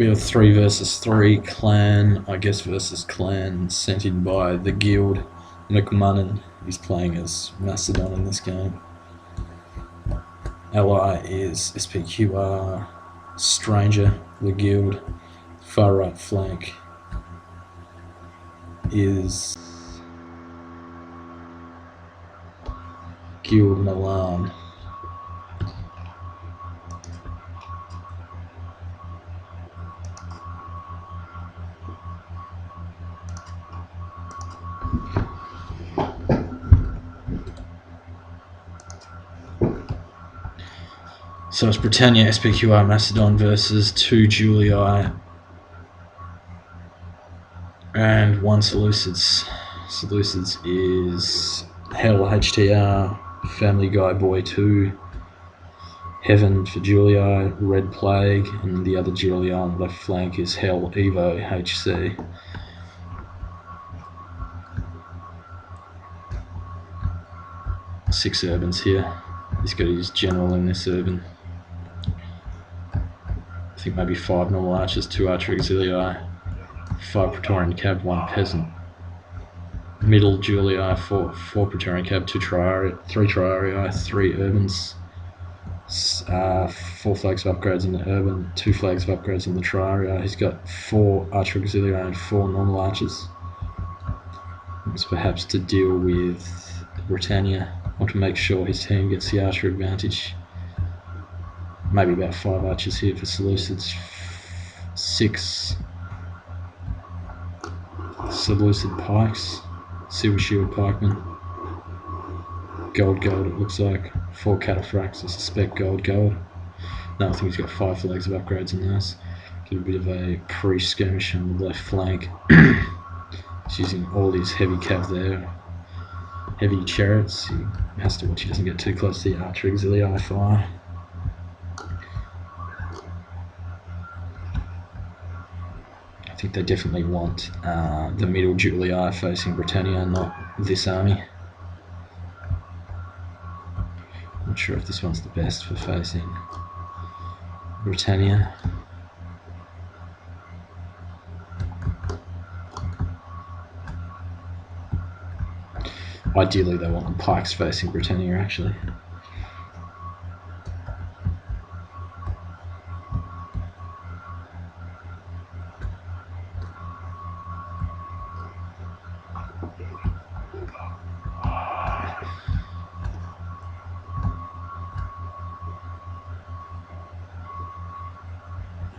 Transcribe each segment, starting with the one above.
We have 3 versus 3 clan, I guess versus clan, sent in by the guild. MacedonSPQRBrits. He's playing as Macedon in this game. Ally is SPQR, Stranger, the guild. Far right flank is Guild Milan. So it's Britannia, SPQR, Macedon versus 2 Juliix and 1 Seleucids. Seleucids is Hell HTR, Family Guy Boy 2, Heaven for Juliix, Red Plague, and the other Juliix on the left flank is Hell Evo HC. Six urbans here. He's got his general in this urban. I think maybe 5 normal archers, 2 archer auxiliarii, 5 Praetorian cab, 1 peasant. Middle Juliix, 4 Praetorian cab, 3 triarii, 3 urbans, 4 flags of upgrades in the urban, 2 flags of upgrades in the triarii. He's got 4 archer auxiliarii and 4 normal archers. It's perhaps to deal with Britannia. Want to make sure his team gets the archer advantage. Maybe about 5 archers here for Seleucids. 6 Seleucid pikes, silver shield pikemen. Gold it looks like. 4 cataphracts, I suspect gold. No, I think he's got 5 flags of upgrades in those. Get a bit of a pre-skirmish on the left flank. He's using all his heavy cav there. Heavy chariots. He has to watch he doesn't get too close to the archer auxiliarii fire. I think they definitely want the middle Juliix facing Britannia, not this army. Not sure if this one's the best for facing Britannia. Ideally they want the pikes facing Britannia actually.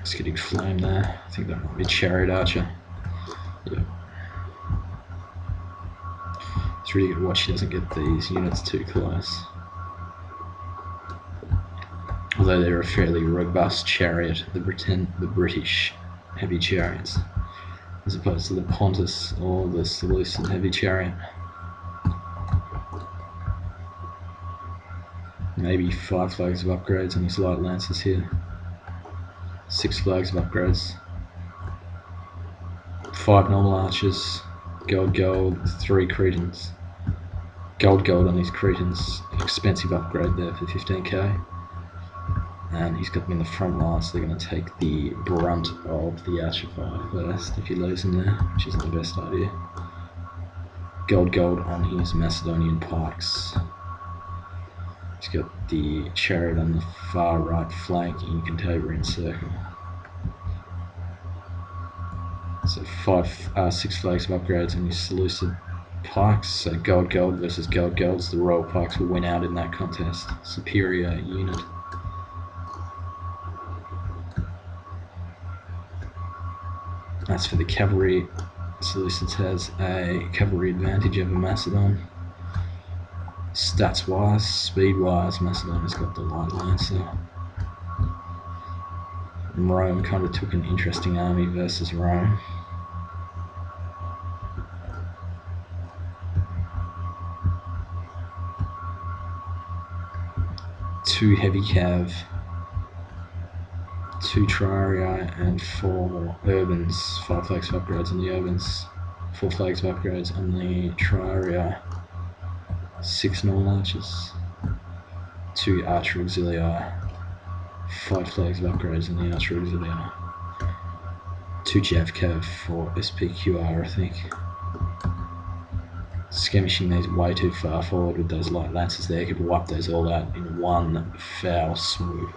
It's getting flamed there. I think that might be chariot archer. Yep. It's really good to watch he doesn't get these units too close. Although they're a fairly robust chariot, the British heavy chariots, as opposed to the Pontus or the Seleucid heavy chariot. Maybe 5 flags of upgrades on his light lancers here. 6 flags of upgrades. 5 normal archers. Gold, 3 Cretans. Gold on his Cretans. Expensive upgrade there for 15k. And he's got them in the front line, so they're going to take the brunt of the archer fire first if he leaves them there, which isn't the best idea. Gold on his Macedonian pikes. He's got the chariot on the far right flank in Cantabrian circle. So 6 flags of upgrades on his Seleucid pikes. So gold versus gold. The royal pikes will win out in that contest. Superior unit. That's for the cavalry. Seleucids has a cavalry advantage over Macedon. Stats wise, speed wise, Macedon has got the light lancer. Rome kind of took an interesting army versus Rome. Two heavy cav, 2 triarii and 4 urbans, 5 flags of upgrades on the urbans, 4 flags of upgrades on the triarii, 6 normal archers, 2 archer auxiliarii, 5 flags of upgrades on the archer auxiliarii. 2 JFK for SPQR, I think. Skirmishing these way too far forward with those light lances there. Could wipe those all out in one foul swoop.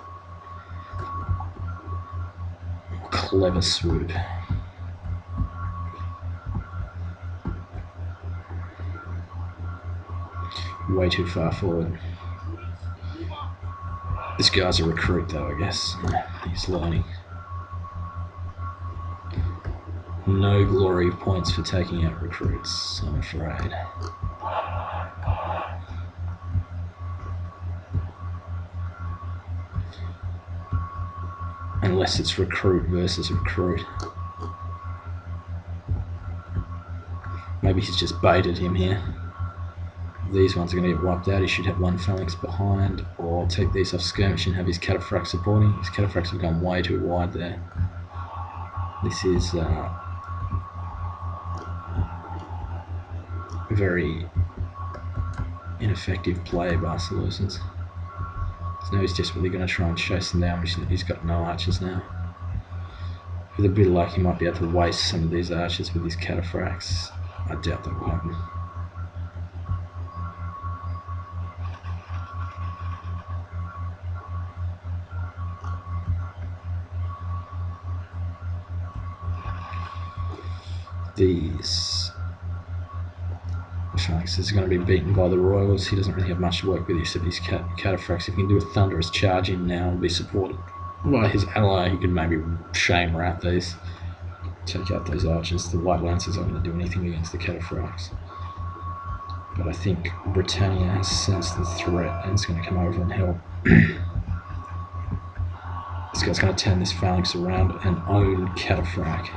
Clever swoop. Way too far forward. This guy's a recruit though, I guess. He's learning. No glory points for taking out recruits, I'm afraid. Unless it's recruit versus recruit. Maybe he's just baited him here. These ones are going to get wiped out. He should have one phalanx behind, or take these off skirmish and have his cataphract supporting. His cataphracts have gone way too wide there. This is very ineffective play by Seleucids. So now he's desperately going to try and chase them down. He's got no archers now. With a bit of luck, he might be able to waste some of these archers with his cataphracts. I doubt that will happen. These phalanxes are going to be beaten by the royals. He doesn't really have much to work with except his cataphracts. If he can do a thunderous charge in now and be supported by his ally, he could maybe shame wrap these, take out those archers. The white lancers aren't going to do anything against the cataphracts. But I think Britannia has sensed the threat and is going to come over and help. This guy's going to turn this phalanx around and own cataphract.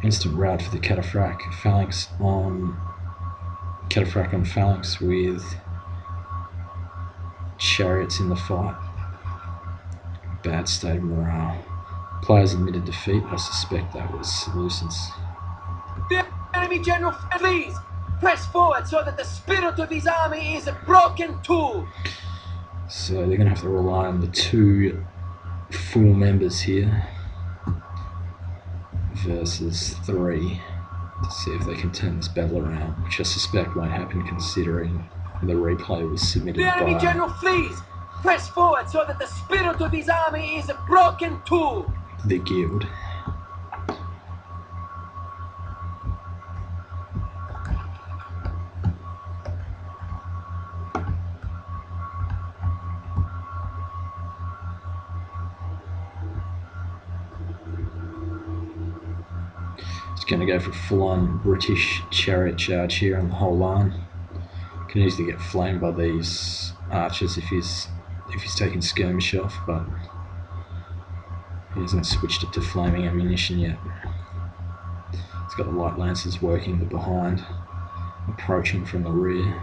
Instant rout for the cataphract. Phalanx on phalanx with chariots in the fight. Bad state of morale. Players admitted defeat. I suspect that was Seleucids. The enemy general, please press forward so that the spirit of his army is a broken tool. So they're going to have to rely on the 2 full members here versus 3 to see if they can turn this battle around, which I suspect won't happen considering the replay was submitted by... The enemy general, please press forward so that the spirit of his army is a broken tool. The guild. Going to go for full-on British chariot charge here on the whole line. Can easily get flamed by these archers if he's taking skirmish off, but he hasn't switched it to flaming ammunition yet. He's got the light lancers working behind, approaching from the rear,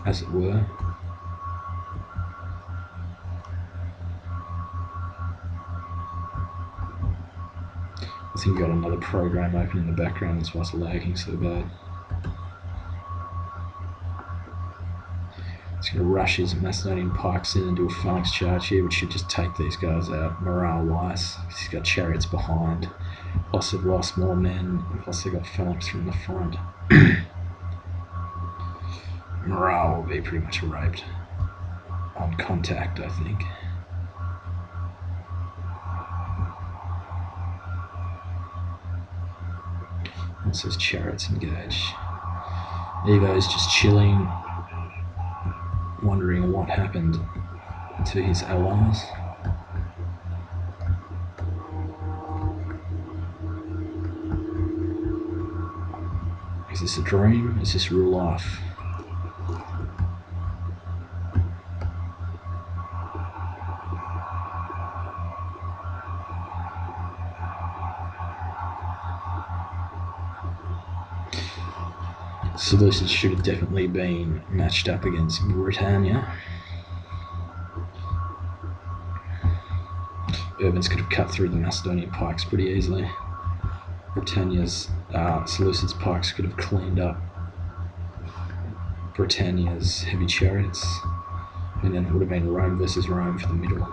as it were. I think you got another program open in the background, that's why it's lagging so bad. He's going to rush his Macedonian pikes in and do a phalanx charge here, which should just take these guys out morale-wise. He's got chariots behind, plus they've lost more men, plus they've got phalanx from the front. Morale will be pretty much raped on contact, I think. Once those chariots engage, Evo's just chilling, wondering what happened to his allies. Is this a dream? Is this real life? Seleucids should have definitely been matched up against Britannia. Urbans could have cut through the Macedonian pikes pretty easily. Britannia's Seleucids pikes could have cleaned up Britannia's heavy chariots, and then it would have been Rome versus Rome for the middle,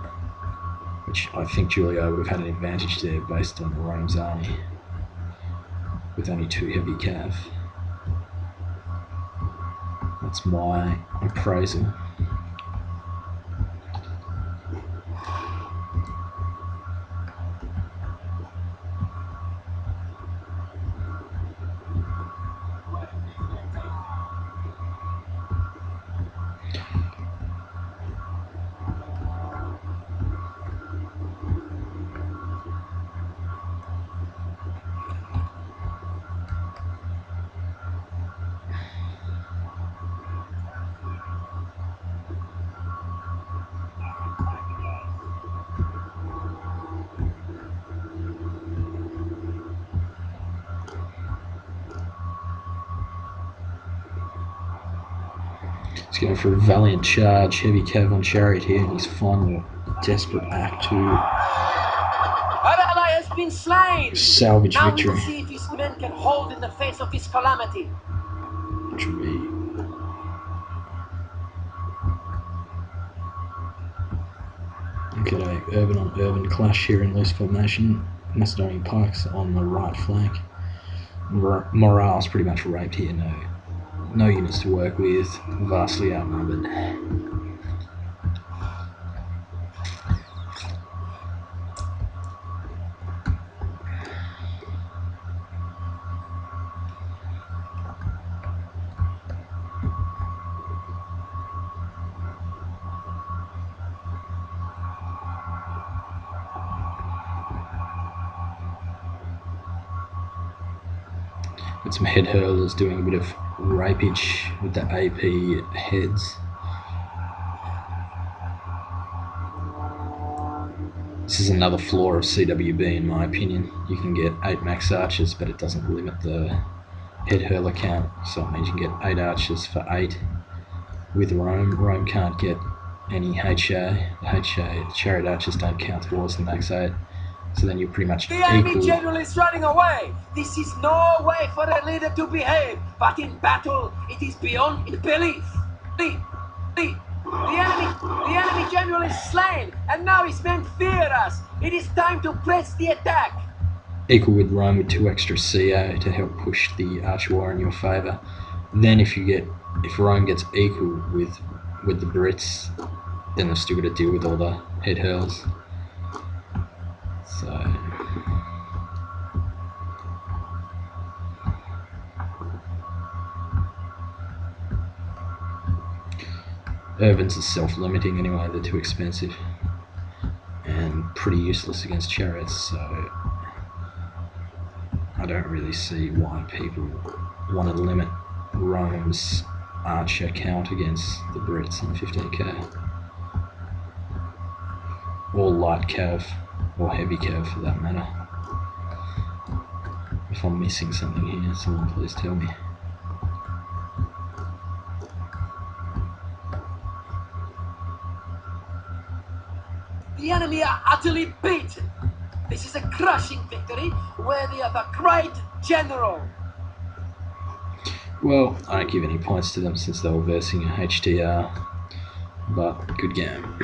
which I think Julio would have had an advantage there based on Rome's army, with only 2 heavy cav. That's my appraisal. He's going for a valiant charge, heavy cav on chariot here, and his final desperate act to Our ally has been slain! salvage Now victory. we will see if his men can hold in the face of this calamity. Which would be okay, urban on urban clash here in loose formation. Macedonian pikes on the right flank. Morale's pretty much raped here. No units to work with, vastly outnumbered. Got some head hurlers doing a bit of rapage with the AP heads. This is another flaw of CWB in my opinion. You can get 8 max archers, but it doesn't limit the head hurler count, so it means you can get 8 archers for 8 with Rome. Rome can't get any HA. The chariot archers don't count towards the max 8. So then you're pretty much The enemy equal. general is running away! This is no way for a leader to behave, but in battle, it is beyond belief. The enemy general is slain, and now his men fear us. It is time to press the attack. Equal with Rome with 2 extra CA to help push the archer war in your favour. Then if Rome gets equal with the Brits, then they're still got to deal with all the head hurls. So urbans are self-limiting anyway, they're too expensive and pretty useless against chariots, so I don't really see why people want to limit Rome's archer count against the Brits in 15k. Or light cav, or heavy cav for that matter. If I'm missing something here, someone please tell me. The enemy are utterly beaten. This is a crushing victory worthy of a great general. Well, I don't give any points to them since they were versing a HDR, but good game.